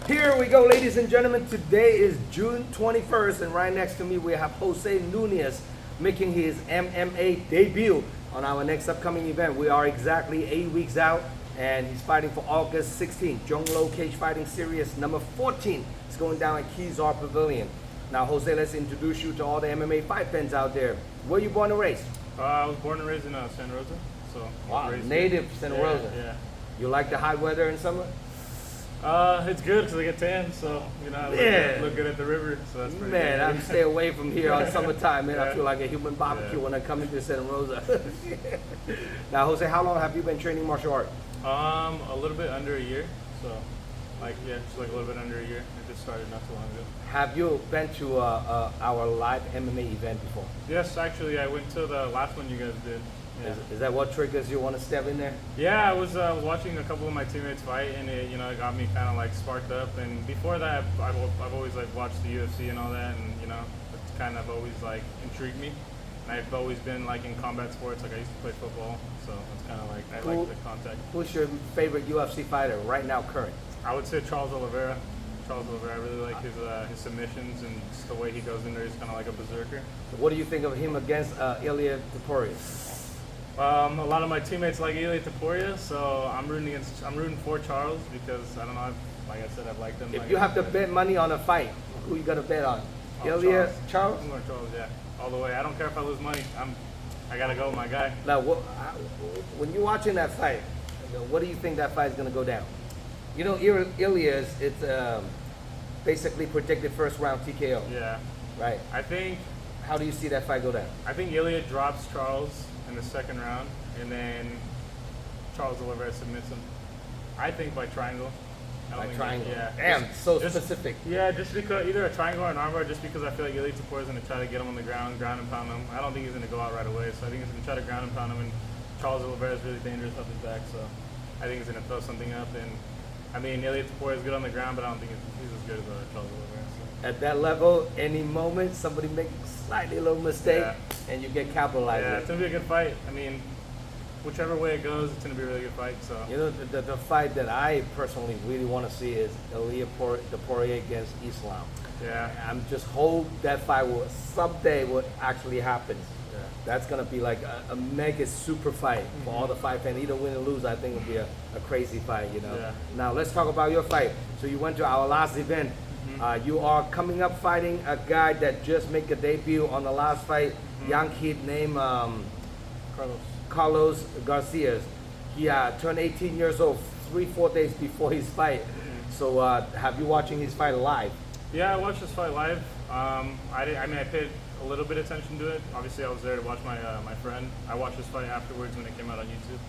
Here we go, ladies and gentlemen. Today is June 21st, and right next to me we have Jose Nunez making his MMA debut on our next upcoming event. We are exactly 8 weeks out, and he's fighting for August 16th. Zhong Low Cage Fighting Series number 14 is going down at Kezar Pavilion. Now, Jose, let's introduce you to all the MMA fight fans out there. Where you born and raised? I was born and raised in Santa Rosa. So wow, native Santa Rosa. Yeah. You like the hot weather in summer? It's good because I get tan, so I look good at the river. So that's pretty man, good. I'm stay away from here on summertime, man. Yeah. I feel like a human barbecue when I come into Santa Rosa. Now, Jose, how long have you been training martial art? A little bit under a year. So, just like a little bit under a year. I just started not too long ago. Have you been to our live MMA event before? Yes, actually, I went to the last one you guys did. Yeah. Is that what triggers you want to step in there? Yeah, I was watching a couple of my teammates fight, and it got me kind of like sparked up. And before that, I've always like watched the UFC and all that, and it's kind of always like intrigued me. And I've always been like in combat sports. Like I used to play football, so it's kind of like I like the contact. Who's your favorite UFC fighter right now, current? I would say Charles Oliveira. I really like his submissions and just the way he goes in there. He's kind of like a berserker. So what do you think of him against Ilia Topuria? A lot of my teammates like Ilia Topuria, so I'm rooting for Charles because I don't know. Like I said, I've liked him. If you have to bet money on a fight, who you gonna bet on? Ilia, Charles? I'm going Charles, yeah, all the way. I don't care if I lose money. I gotta go with my guy. Now, when you're watching that fight, what do you think that fight is gonna go down? You know, Ilia it's basically predicted first round TKO. Yeah. Right. How do you see that fight go down? I think Ilia drops Charles in the second round, and then Charles Oliveira submits him. I think by triangle. By triangle? Yeah. Damn, specific. Yeah, just because either a triangle or an armbar, just because I feel like Ilia Topuria is going to try to get him on the ground and pound him. I don't think he's going to go out right away, so I think he's going to try to ground and pound him, and Charles Oliveira is really dangerous off his back, so I think he's going to throw something up. And I mean, Ilia Topuria is good on the ground, but I don't think he's as good as Charles Oliveira. So. At that level, any moment somebody makes slightly little mistake, and you get capitalized. Yeah, it's gonna be a good fight. I mean, whichever way it goes, it's gonna be a really good fight. So the fight that I personally really want to see is Ilia Topuria against Islam. Yeah, I'm just hope that fight will someday will actually happen. Yeah. That's gonna be like a mega super fight for all the fight fans. Either win or lose, I think it'll be a crazy fight. Yeah. Now let's talk about your fight. So you went to our last event. You are coming up fighting a guy that just made a debut on the last fight, young kid named Carlos Garcia. He turned 18 years old 3-4 days before his fight. So have you watching his fight live? Yeah, I watched this fight live. I paid a little bit of attention to it. Obviously, I was there to watch my friend. I watched this fight afterwards when it came out on YouTube.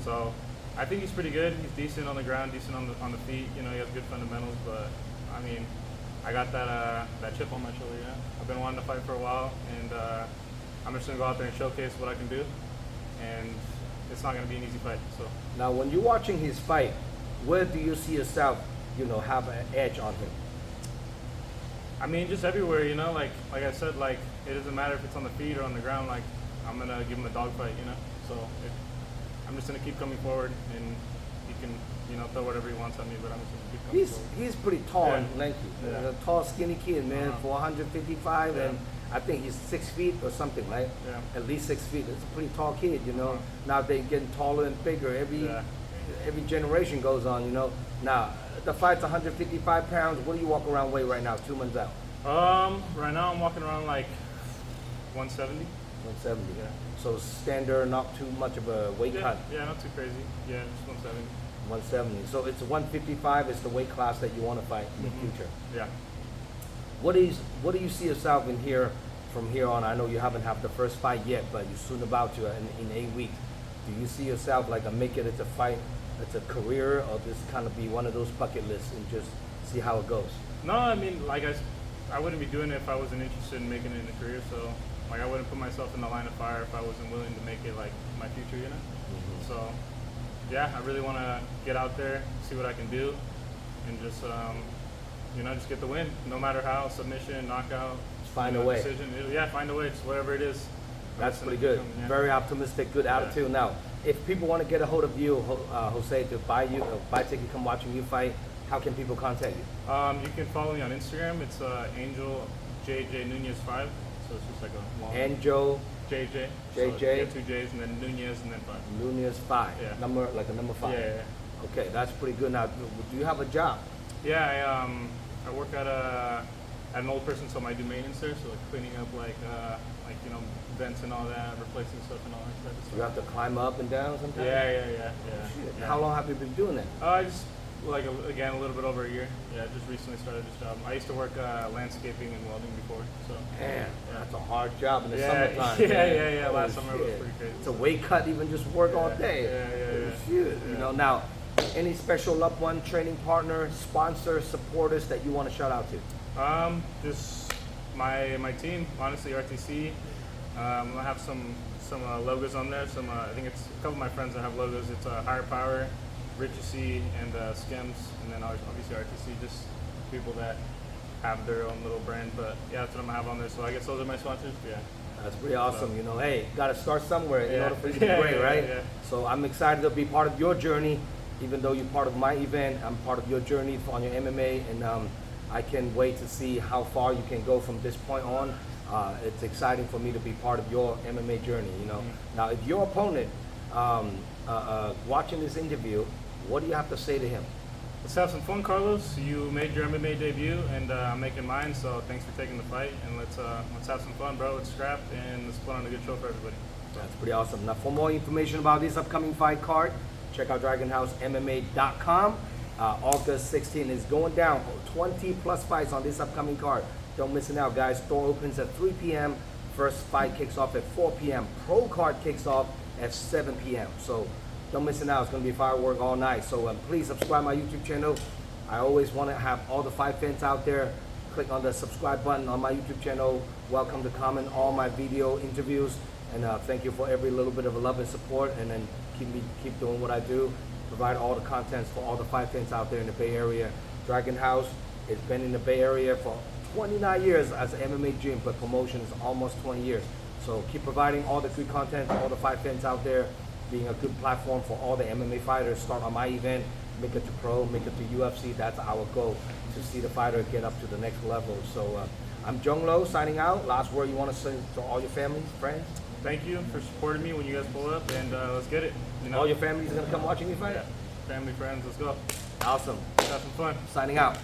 So I think he's pretty good. He's decent on the ground, decent on the feet. He has good fundamentals, but I mean, I got that chip on my shoulder. Yeah, I've been wanting to fight for a while, and I'm just gonna go out there and showcase what I can do. And it's not gonna be an easy fight. So now, when you're watching his fight, where do you see yourself? Have an edge on him. I mean, just everywhere. Like I said, like it doesn't matter if it's on the feet or on the ground. Like I'm gonna give him a dogfight. So I'm just gonna keep coming forward, and he can throw whatever he wants at me, but I'm just gonna keep coming forward. He's pretty tall and lanky. Yeah. A tall, skinny kid, man. For 155, Yeah. and I think he's 6 feet or something, right? Yeah. At least 6 feet. It's a pretty tall kid, Now they're getting taller and bigger. Every generation goes on, Now the fight's 155 pounds. What do you walk around weigh right now, 2 months out? Right now I'm walking around like 170. 170. Yeah. So standard, not too much of a weight cut. Yeah, not too crazy. Yeah, just 170. 170. So it's 155 is the weight class that you want to fight in the future. Yeah. What do you see yourself in here from here on? I know you haven't had the first fight yet, but you're soon about to in 8 weeks. Do you see yourself like make it as a fight, as a career, or just kind of be one of those bucket lists and just see how it goes? No, I mean, like I wouldn't be doing it if I wasn't interested in making it in a career. So like I wouldn't put myself in the line of fire if I wasn't willing to make it like my future, So yeah, I really want to get out there, see what I can do, and just just get the win, no matter how, submission, knockout, find a way. Decision. Find a way. It's whatever it is. That's pretty good. Very optimistic, good attitude. Now, if people want to get a hold of you, Jose, to buy ticket, come watching you fight, how can people contact you? You can follow me on Instagram. It's Angel JJ Nunez 5. So it's just like a long Angel JJ. JJ. So, yeah, 2 J's and then Nunez and then 5. Nunez 5. Yeah. Number, like a number 5. Yeah. Okay, that's pretty good. Now, do you have a job? Yeah, I work at an old person's home. I do maintenance there, so like cleaning up like vents and all that, replacing stuff and all that type of stuff. You have to climb up and down sometimes? Yeah. How long have you been doing that? Just like again a little bit over a year. Yeah, just recently started this job. I used to work landscaping and welding before, so. Man, that's a hard job in the Yeah, summertime. yeah. Holy Last summer was shit. pretty crazy. It's a weight cut, even just work all day. Yeah. Shoot. You know, now, any special loved one, training partner, sponsor, supporters that you want to shout out to? Just my team, honestly, RTC. I have some logos on there. I think it's a couple of my friends that have logos. It's Higher Power, Richie and Skims, and then obviously RTC. Just people that have their own little brand. But yeah, that's what I'm gonna have on there. So I guess those are my sponsors. Yeah. That's pretty awesome. So, you know, hey, got to start somewhere in order for you to be Yeah, great, right? yeah. So I'm excited to be part of your journey. Even though you're part of my event, I'm part of your journey on your MMA, and I can wait to see how far you can go from this point on. It's exciting for me to be part of your MMA journey. You know, now if your opponent watching this interview, what do you have to say to him? Let's have some fun, Carlos. You made your MMA debut, and I'm making mine. So thanks for taking the fight, and let's have some fun, bro. Let's scrap, and let's put on a good show for everybody. That's pretty awesome. Now, for more information about this upcoming fight card, check out DragonHouseMMA.com. August 16 is going down. 20 plus fights on this upcoming card. Don't miss it out, guys. Door opens at 3 p.m. First fight kicks off at 4 p.m. Pro card kicks off at 7 p.m. So don't miss it out. It's going to be firework all night. So please subscribe my YouTube channel. I always want to have all the fight fans out there. Click on the subscribe button on my YouTube channel. Welcome to comment all my video interviews. And thank you for every little bit of love and support. And then keep doing what I do. Provide all the contents for all the fight fans out there in the Bay Area. Dragon House has been in the Bay Area for 29 years as an MMA gym, but promotion is almost 20 years. So keep providing all the good content for all the fight fans out there, being a good platform for all the MMA fighters. Start on my event, make it to pro, make it to UFC. That's our goal, to see the fighter get up to the next level. So I'm Zhong Lo signing out. Last word you want to say to all your families, friends? Thank you for supporting me when you guys pull up, and let's get it. You know? All your families are going to come watching you fight? Yeah. Family, friends, let's go. Awesome. Let's have some fun. Signing out.